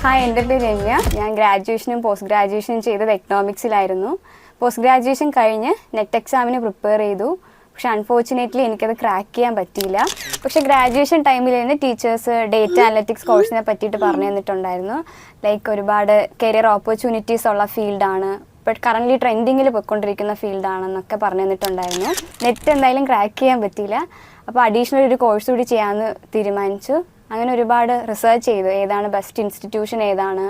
Hi, എൻ്റെ പേര് രമ്യ. ഞാൻ ഗ്രാജുവേഷനും പോസ്റ്റ് ഗ്രാജുവേഷനും ചെയ്തത് എക്കണോമിക്സിലായിരുന്നു. പോസ്റ്റ് ഗ്രാജുവേഷൻ കഴിഞ്ഞ് നെറ്റ് എക്സാമിന് പ്രിപ്പയർ ചെയ്തു. പക്ഷെ അൺഫോർച്ചുനേറ്റ്ലി എനിക്കത് ക്രാക്ക് ചെയ്യാൻ പറ്റിയില്ല. പക്ഷേ ഗ്രാജുവേഷൻ ടൈമിൽ തന്നെ ടീച്ചേഴ്സ് ഡേറ്റ അനലറ്റിക്സ് കോഴ്സിനെ പറ്റിയിട്ട് പറഞ്ഞു തന്നിട്ടുണ്ടായിരുന്നു. ലൈക്ക് ഒരുപാട് കരിയർ ഓപ്പർച്യൂണിറ്റീസ് ഉള്ള ഫീൽഡാണ്, ബട്ട് കറൻ്റ്ലി ട്രെൻഡിങ്ങിൽ പോയിക്കൊണ്ടിരിക്കുന്ന ഫീൽഡാണെന്നൊക്കെ പറഞ്ഞു തന്നിട്ടുണ്ടായിരുന്നു. നെറ്റ് എന്തായാലും ക്രാക്ക് ചെയ്യാൻ പറ്റിയില്ല. അപ്പോൾ അഡീഷണൽ ഒരു കോഴ്സ് കൂടി ചെയ്യാമെന്ന് തീരുമാനിച്ചു. അങ്ങനെ ഒരുപാട് റിസർച്ച് ചെയ്തു, ഏതാണ് ബെസ്റ്റ് ഇൻസ്റ്റിറ്റ്യൂഷൻ, ഏതാണ്,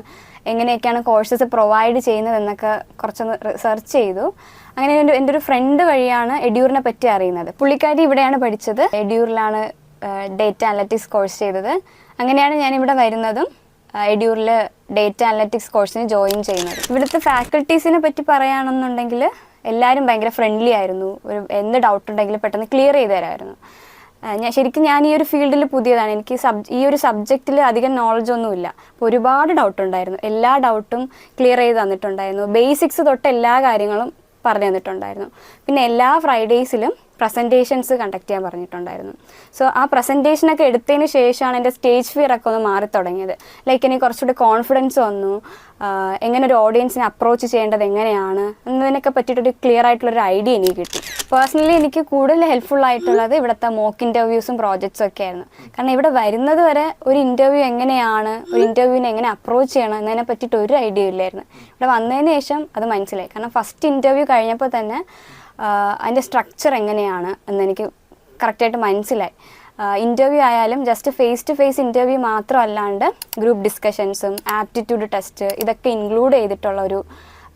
എങ്ങനെയൊക്കെയാണ് കോഴ്സസ് പ്രൊവൈഡ് ചെയ്യുന്നതെന്നൊക്കെ കുറച്ചൊന്ന് റിസർച്ച് ചെയ്തു. അങ്ങനെ എൻ്റെ ഒരു ഫ്രണ്ട് വഴിയാണ് എഡ്യൂറിനെ പറ്റി അറിയുന്നത്. പുള്ളിക്കാരി ഇവിടെയാണ് പഠിച്ചത്, എഡ്യൂറിലാണ് ഡേറ്റ അനലറ്റിക്സ് കോഴ്സ് ചെയ്തത്. അങ്ങനെയാണ് ഞാനിവിടെ വരുന്നതും എഡ്യൂറിൽ ഡേറ്റ അനലറ്റിക്സ് കോഴ്സിന് ജോയിൻ ചെയ്യുന്നത്. ഇവിടുത്തെ ഫാക്കൽറ്റീസിനെ പറ്റി പറയുകയാണെന്നുണ്ടെങ്കിൽ എല്ലാവരും ഭയങ്കര ഫ്രണ്ട്ലി ആയിരുന്നു. എന്ത് ഡൗട്ട് ഉണ്ടെങ്കിലും പെട്ടെന്ന് ക്ലിയർ ചെയ്ത് തരാമായിരുന്നു. ഞാൻ ഈ ഒരു ഫീൽഡിൽ പുതിയതാണ്, എനിക്ക് ഈ ഒരു സബ്ജക്റ്റിൽ അധികം നോളജ് ഒന്നുമില്ല. അപ്പോൾ ഒരുപാട് ഡൗട്ട് ഉണ്ടായിരുന്നു. എല്ലാ ഡൗട്ടും ക്ലിയർ ചെയ്ത് തന്നിട്ടുണ്ടായിരുന്നു. ബേസിക്സ് തൊട്ട് എല്ലാ കാര്യങ്ങളും പറഞ്ഞു തന്നിട്ടുണ്ടായിരുന്നു. പിന്നെ എല്ലാ ഫ്രൈഡേയ്സിലും പ്രസൻറ്റേഷൻസ് കണ്ടക്ട് ചെയ്യാൻ പറഞ്ഞിട്ടുണ്ടായിരുന്നു. സോ ആ പ്രസൻറ്റേഷനൊക്കെ എടുത്തതിന് ശേഷമാണ് എൻ്റെ സ്റ്റേജ് ഫിയർ ഒക്കെ ഒന്ന് മാറി തുടങ്ങിയത്. ലൈക്ക് എനിക്ക് കുറച്ചുകൂടി കോൺഫിഡൻസ് വന്നു, എങ്ങനെ ഒരു ഓഡിയൻസിനെ അപ്രോച്ച് ചെയ്യേണ്ടത് എങ്ങനെയാണ് എന്നതിനൊക്കെ പറ്റിയിട്ടൊരു ക്ലിയർ ആയിട്ടുള്ളൊരു ഐഡിയ എനിക്ക് കിട്ടി. പേഴ്സണലി എനിക്ക് കൂടുതൽ ഹെൽപ്ഫുൾ ആയിട്ടുള്ളത് ഇവിടുത്തെ മോക്ക് ഇൻ്റർവ്യൂസും പ്രോജക്ട്സും ഒക്കെ ആയിരുന്നു. കാരണം ഇവിടെ വരുന്നത് വരെ ഒരു ഇൻ്റർവ്യൂ എങ്ങനെയാണ്, ഒരു ഇൻ്റർവ്യൂവിനെ എങ്ങനെ അപ്രോച്ച് ചെയ്യണം എന്നതിനെ പറ്റിയിട്ട് ഒരു ഐഡിയ ഇല്ലായിരുന്നു. ഇവിടെ വന്നതിന് ശേഷം അത് മനസ്സിലായി. കാരണം ഫസ്റ്റ് ഇൻ്റർവ്യൂ കഴിഞ്ഞപ്പോൾ തന്നെ അതിൻ്റെ സ്ട്രക്ചർ എങ്ങനെയാണ് എന്നെനിക്ക് കറക്റ്റായിട്ട് മനസ്സിലായി. ഇൻ്റർവ്യൂ ആയാലും just face to face interview മാത്രമല്ലാണ്ട് ഗ്രൂപ്പ് ഡിസ്കഷൻസും ആപ്റ്റിറ്റ്യൂഡ് ടെസ്റ്റ് ഇതൊക്കെ ഇൻക്ലൂഡ് ചെയ്തിട്ടുള്ള ഒരു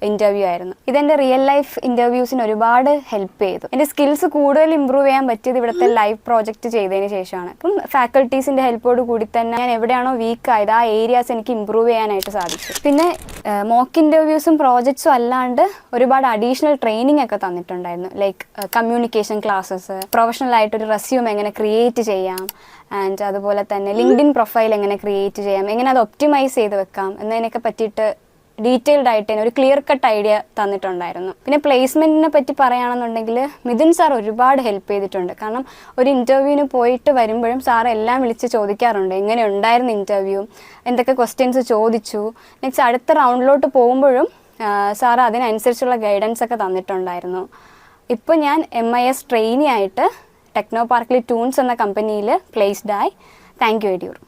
ഇൻ്റർവ്യൂ ആയിരുന്നു. ഇതെൻ്റെ റിയൽ ലൈഫ് ഇൻ്റർവ്യൂസിന് ഒരുപാട് ഹെൽപ്പ് ചെയ്തു. എൻ്റെ സ്കിൽസ് കൂടുതൽ ഇമ്പ്രൂവ് ചെയ്യാൻ പറ്റിയത് ഇവിടുത്തെ ലൈവ് പ്രോജക്റ്റ് ചെയ്തതിന് ശേഷമാണ്. അപ്പം ഫാക്കൽറ്റീസിൻ്റെ ഹെൽപ്പോട് കൂടി തന്നെ ഞാൻ എവിടെയാണോ വീക്കായത് ആ ഏരിയാസ് എനിക്ക് ഇമ്പ്രൂവ് ചെയ്യാനായിട്ട് സാധിച്ചു. പിന്നെ മോക്ക് ഇൻ്റർവ്യൂസും പ്രോജക്ട്സും അല്ലാണ്ട് ഒരുപാട് അഡീഷണൽ ട്രെയിനിങ് ഒക്കെ തന്നിട്ടുണ്ടായിരുന്നു. ലൈക്ക് കമ്മ്യൂണിക്കേഷൻ ക്ലാസ്സസ്, പ്രൊഫഷണൽ ആയിട്ടൊരു റെസ്യൂം എങ്ങനെ ക്രിയേറ്റ് ചെയ്യാം, ആൻഡ് അതുപോലെ തന്നെ ലിങ്ക്ഡിൻ പ്രൊഫൈൽ എങ്ങനെ ക്രിയേറ്റ് ചെയ്യാം, എങ്ങനെ അത് ഒപ്റ്റിമൈസ് ചെയ്ത് വെക്കാം എന്നതിനൊക്കെ പറ്റിയിട്ട് ഡീറ്റെയിൽഡ് ആയിട്ട് തന്നെ ഒരു ക്ലിയർ കട്ട് ഐഡിയ തന്നിട്ടുണ്ടായിരുന്നു. പിന്നെ പ്ലേസ്മെൻറ്റിനെ പറ്റി പറയുകയാണെന്നുണ്ടെങ്കിൽ മിഥുൻ സാർ ഒരുപാട് ഹെൽപ്പ് ചെയ്തിട്ടുണ്ട്. കാരണം ഒരു ഇൻ്റർവ്യൂവിന് പോയിട്ട് വരുമ്പോഴും സാർ എല്ലാം വിളിച്ച് ചോദിക്കാറുണ്ട്, എങ്ങനെ ഉണ്ടായിരുന്നു ഇൻ്റർവ്യൂ, എന്തൊക്കെ ക്വസ്റ്റ്യൻസ് ചോദിച്ചു. നെക്സ്റ്റ് അടുത്ത റൗണ്ടിലോട്ട് പോകുമ്പോഴും സാർ അതിനനുസരിച്ചുള്ള ഗൈഡൻസ് ഒക്കെ തന്നിട്ടുണ്ടായിരുന്നു. ഇപ്പോൾ ഞാൻ MIS ട്രെയിനി ആയിട്ട് ടെക്നോ പാർക്കിൽ ടൂൺസ് എന്ന കമ്പനിയിൽ പ്ലേസ്ഡായി. Thank you എഡ്യൂർ.